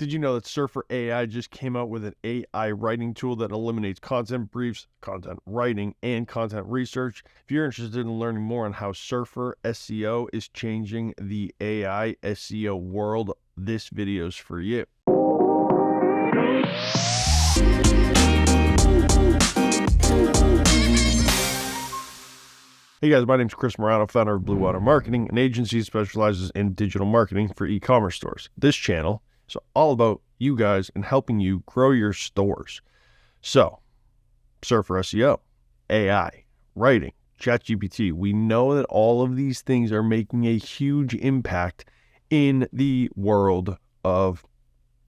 Did you know that Surfer AI just came out with an AI writing tool that eliminates content briefs, content writing, and content research? If you're interested in learning more on how Surfer SEO is changing the AI SEO world, this video is for you. Hey guys, my name is Chris Morano, founder of Blue Water Marketing, an agency that specializes in digital marketing for e-commerce stores. This channel is all about you guys and helping you grow your stores. So, Surfer SEO, AI, writing, ChatGPT. We know that all of these things are making a huge impact in the world of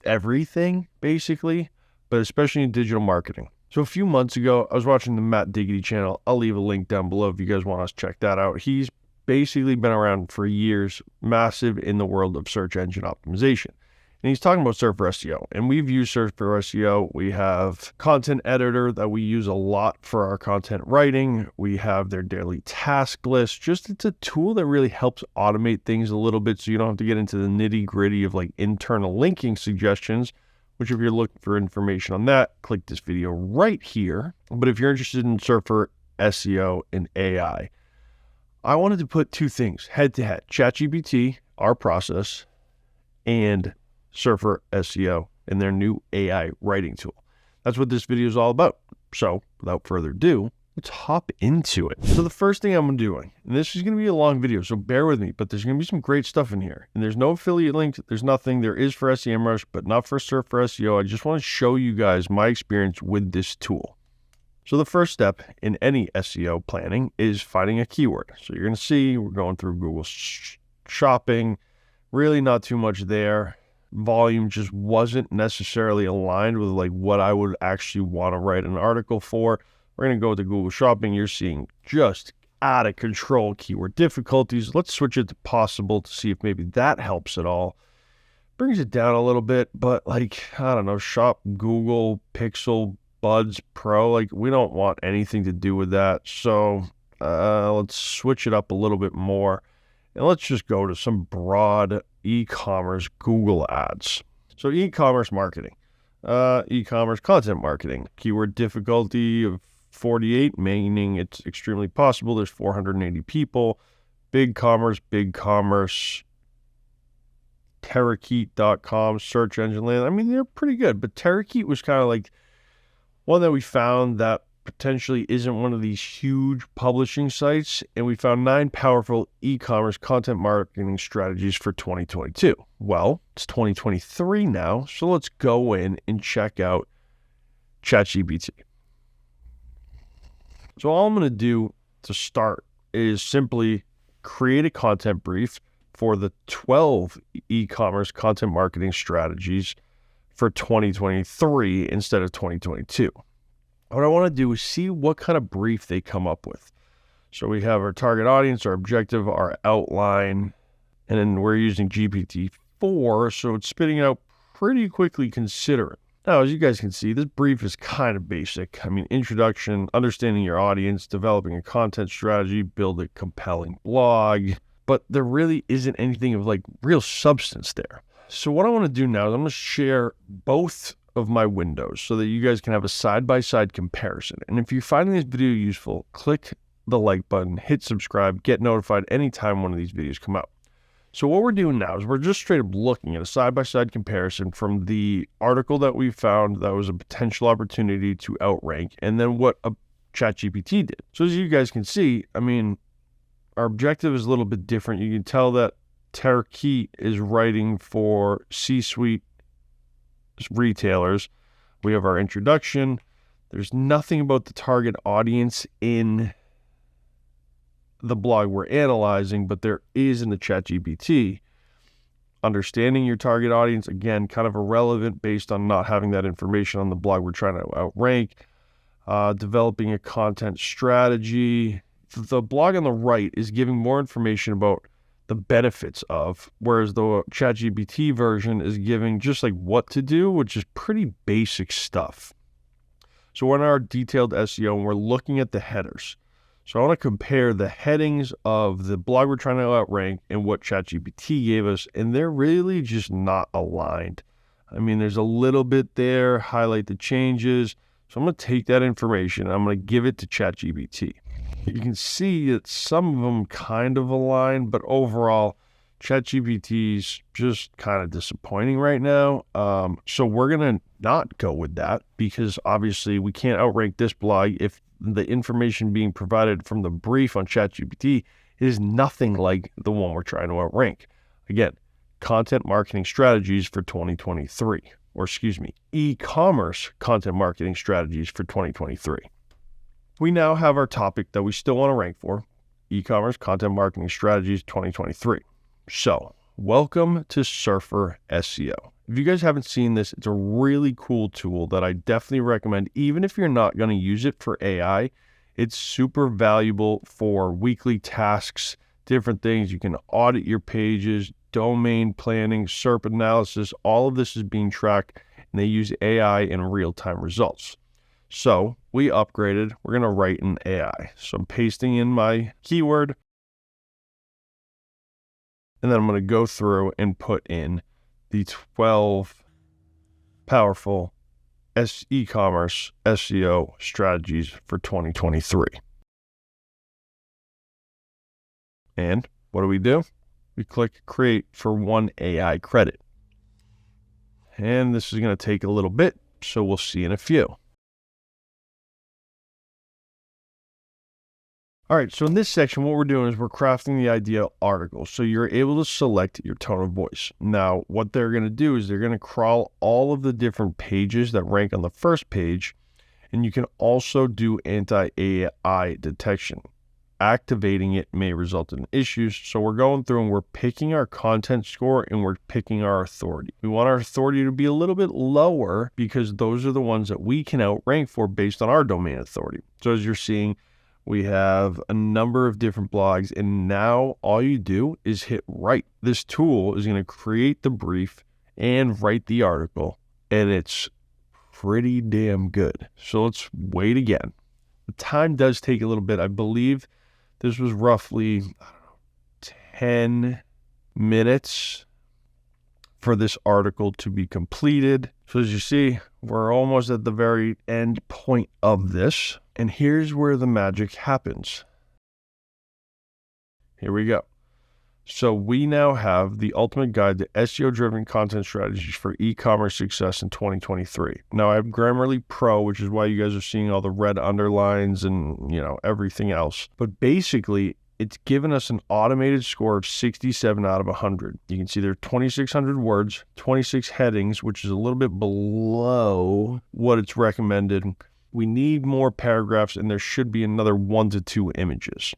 everything, basically, but especially in digital marketing. So a few months ago, I was watching the Matt Diggity channel. I'll leave a link down below if you guys want to check that out. He's basically been around for years, massive in the world of search engine optimization. And he's talking about Surfer SEO. And we've used Surfer SEO. We have content editor that we use a lot for our content writing. We have their daily task list. It's a tool that really helps automate things a little bit so you don't have to get into the nitty gritty of like internal linking suggestions, which if you're looking for information on that, click this video right here. But if you're interested in Surfer SEO and AI, I wanted to put two things head to head: ChatGPT, our process, and Surfer SEO and their new AI writing tool. That's what this video is all about. So without further ado, let's hop into it. So the first thing I'm doing, and this is going to be a long video, so bear with me, but there's going to be some great stuff in here. And there's no affiliate links. There's nothing. There is for SEMrush, but not for Surfer SEO. I just want to show you guys my experience with this tool. So the first step in any SEO planning is finding a keyword. So you're going to see we're going through Google Shopping. Really not too much there. Volume just wasn't necessarily aligned with like what I would actually want to write an article for. We're going to go to Google Shopping. You're seeing just out of control keyword difficulties. Let's switch it to possible to see if maybe that helps at all. Brings it down a little bit, but like, I don't know, Shop Google Pixel Buds Pro, like we don't want anything to do with that. So let's switch it up a little bit more. And let's just go to some broad e-commerce Google ads. So e-commerce marketing, e-commerce content marketing, keyword difficulty of 48, meaning it's extremely possible. There's 480 people. Big commerce, Terrakeet.com, search engine land. I mean, they're pretty good, but Terrakeet was kind of like one that we found that potentially isn't one of these huge publishing sites, and we found 9 powerful e-commerce content marketing strategies for 2022. Well, it's 2023 now, so let's go in and check out ChatGPT. So all I'm going to do to start is simply create a content brief for the 12 e-commerce content marketing strategies for 2023 instead of 2022. What I want to do is see what kind of brief they come up with. So we have our target audience, our objective, our outline, and then we're using GPT-4, so it's spitting out pretty quickly considering. Now, as you guys can see, this brief is kind of basic. I mean, introduction, understanding your audience, developing a content strategy, build a compelling blog, but there really isn't anything of like real substance there. So what I want to do now is I'm going to share both of my windows so that you guys can have a side-by-side comparison. And if you're finding this video useful, click the like button, hit subscribe, get notified anytime one of these videos come out. So what we're doing now is we're just straight up looking at a side-by-side comparison from the article that we found that was a potential opportunity to outrank, and then what a ChatGPT did. So as you guys can see, I mean, our objective is a little bit different. You can tell that Terrakeet is writing for C-suite retailers. We have our introduction. There's nothing about the target audience in the blog we're analyzing, but there is in the ChatGPT. Understanding your target audience, again, kind of irrelevant based on not having that information on the blog we're trying to outrank. Developing a content strategy. The blog on the right is giving more information about the benefits of, whereas the ChatGPT version is giving just like what to do, which is pretty basic stuff. So we're in our detailed SEO and we're looking at the headers. So I want to compare the headings of the blog we're trying to outrank and what ChatGPT gave us, and they're really just not aligned. I mean, there's a little bit there, highlight the changes. So I'm going to take that information, I'm going to give it to ChatGPT. You can see that some of them kind of align, but overall, ChatGPT's just kind of disappointing right now. So we're going to not go with that because obviously we can't outrank this blog if the information being provided from the brief on ChatGPT is nothing like the one we're trying to outrank. Again, content marketing strategies for 2023, or excuse me, e-commerce content marketing strategies for 2023. We now have our topic that we still want to rank for, e-commerce content marketing strategies 2023. So welcome to Surfer SEO. If you guys haven't seen this, it's a really cool tool that I definitely recommend. Even if you're not going to use it for AI, it's super valuable for weekly tasks, different things. You can audit your pages, domain planning, SERP analysis. All of this is being tracked, and they use AI in real-time results. So we upgraded. We're going to write in AI. So I'm pasting in my keyword, and then I'm going to go through and put in the 12 powerful e-commerce SEO strategies for 2023. And what do? We click create for 1 AI credit. And this is going to take a little bit, so we'll see in a few. All right, so in this section, what we're doing is we're crafting the ideal article. So you're able to select your tone of voice. Now, what they're going to do is they're going to crawl all of the different pages that rank on the first page, and you can also do anti-AI detection. Activating it may result in issues. So we're going through and we're picking our content score and we're picking our authority. We want our authority to be a little bit lower because those are the ones that we can outrank for based on our domain authority. So as you're seeing, we have a number of different blogs, and now all you do is hit write. This tool is going to create the brief and write the article, and it's pretty damn good. So let's wait again. The time does take a little bit. I believe this was roughly 10 minutes for this article to be completed. So as you see, we're almost at the very end point of this. And here's where the magic happens. Here we go. So we now have the ultimate guide to SEO-driven content strategies for e-commerce success in 2023. Now I have Grammarly Pro, which is why you guys are seeing all the red underlines and, everything else. But basically, it's given us an automated score of 67 out of 100. You can see there are 2,600 words, 26 headings, which is a little bit below what it's recommended. We need more paragraphs, and there should be another 1 to 2 images.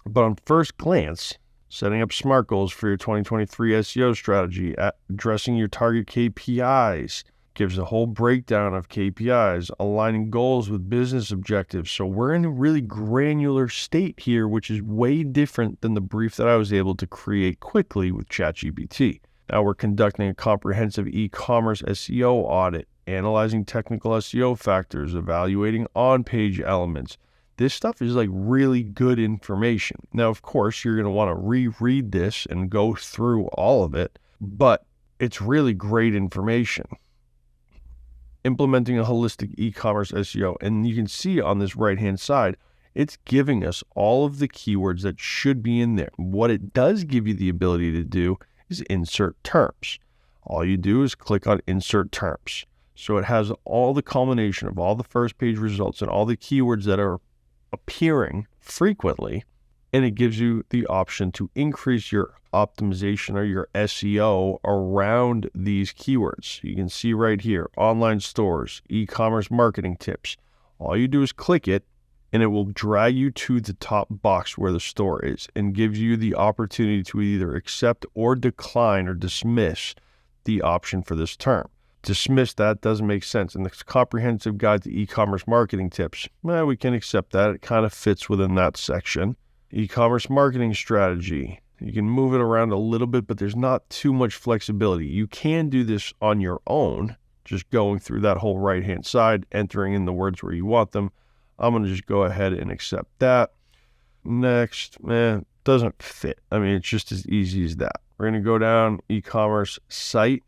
But on first glance, setting up SMART goals for your 2023 SEO strategy, addressing your target KPIs, gives a whole breakdown of KPIs, aligning goals with business objectives. So we're in a really granular state here, which is way different than the brief that I was able to create quickly with ChatGPT. Now we're conducting a comprehensive e-commerce SEO audit, analyzing technical SEO factors, evaluating on-page elements. This stuff is like really good information. Now, of course, you're going to want to reread this and go through all of it, but it's really great information. Implementing a holistic e-commerce SEO. And you can see on this right-hand side, it's giving us all of the keywords that should be in there. What it does give you the ability to do is insert terms. All you do is click on insert terms. So it has all the culmination of all the first page results and all the keywords that are appearing frequently, and it gives you the option to increase your optimization or your SEO around these keywords. You can see right here, online stores, e-commerce marketing tips. All you do is click it, and it will drag you to the top box where the store is and gives you the opportunity to either accept or decline or dismiss the option for this term. Dismiss that doesn't make sense. And the comprehensive guide to e-commerce marketing tips, we can accept that. It kind of fits within that section. E-commerce marketing strategy. You can move it around a little bit, but there's not too much flexibility. You can do this on your own, just going through that whole right-hand side, entering in the words where you want them. I'm going to just go ahead and accept that. Next, doesn't fit. It's just as easy as that. We're going to go down e-commerce site.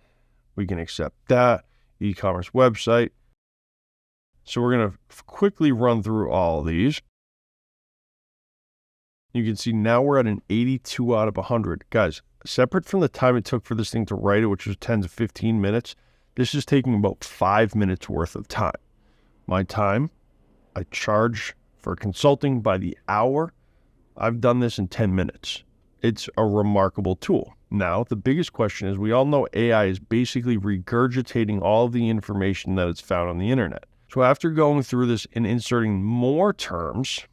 We can accept that. E-commerce website. So we're going to quickly run through all of these. You can see now we're at an 82 out of 100. Guys, separate from the time it took for this thing to write it, which was 10 to 15 minutes, this is taking about 5 minutes worth of time. My time, I charge for consulting by the hour. I've done this in 10 minutes. It's a remarkable tool. Now, the biggest question is, we all know AI is basically regurgitating all of the information that it's found on the internet. So after going through this and inserting more terms,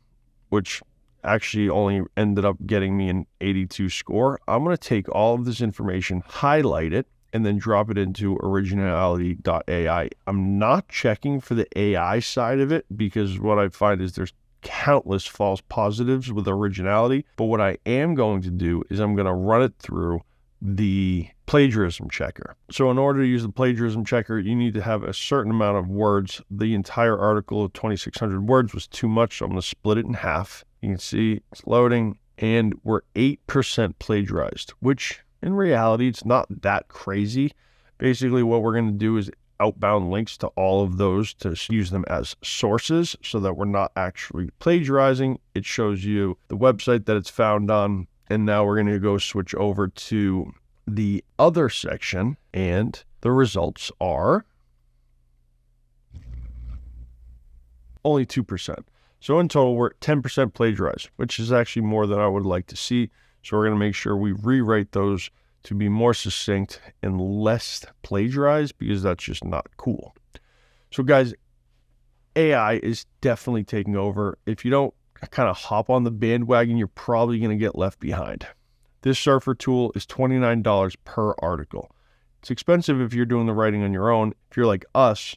which actually only ended up getting me an 82 score, I'm going to take all of this information, highlight it, and then drop it into originality.ai. I'm not checking for the AI side of it, because what I find is there's countless false positives with originality. But what I am going to do is I'm going to run it through the plagiarism checker. So in order to use the plagiarism checker, you need to have a certain amount of words. The entire article of 2,600 words was too much, so I'm going to split it in half. You can see it's loading, and we're 8% plagiarized, which in reality, it's not that crazy. Basically, what we're going to do is outbound links to all of those to use them as sources so that we're not actually plagiarizing. It shows you the website that it's found on. And now we're going to go switch over to the other section, and the results are only 2%. So in total, we're at 10% plagiarized, which is actually more than I would like to see. So we're going to make sure we rewrite those to be more succinct and less plagiarized, because that's just not cool. So guys, AI is definitely taking over. If you don't kind of hop on the bandwagon, you're probably going to get left behind. This Surfer tool is $29 per article. It's expensive if you're doing the writing on your own. If you're like us,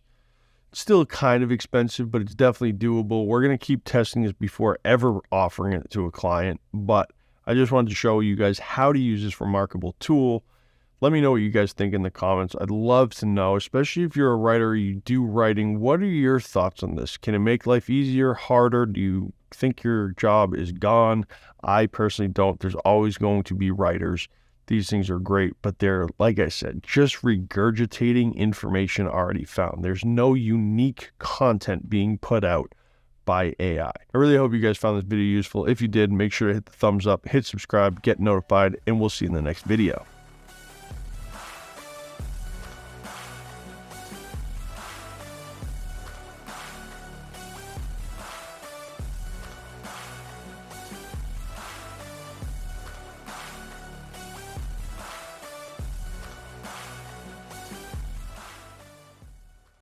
it's still kind of expensive, but it's definitely doable. We're going to keep testing this before ever offering it to a client, but I just wanted to show you guys how to use this remarkable tool. Let me know what you guys think in the comments. I'd love to know, especially if you're a writer or you do writing, what are your thoughts on this? Can it make life easier, harder? Do you think your job is gone? I personally don't. There's always going to be writers. These things are great, but they're, like I said, just regurgitating information already found. There's no unique content being put out by AI. I really hope you guys found this video useful. If you did, make sure to hit the thumbs up, hit subscribe, get notified, and we'll see you in the next video.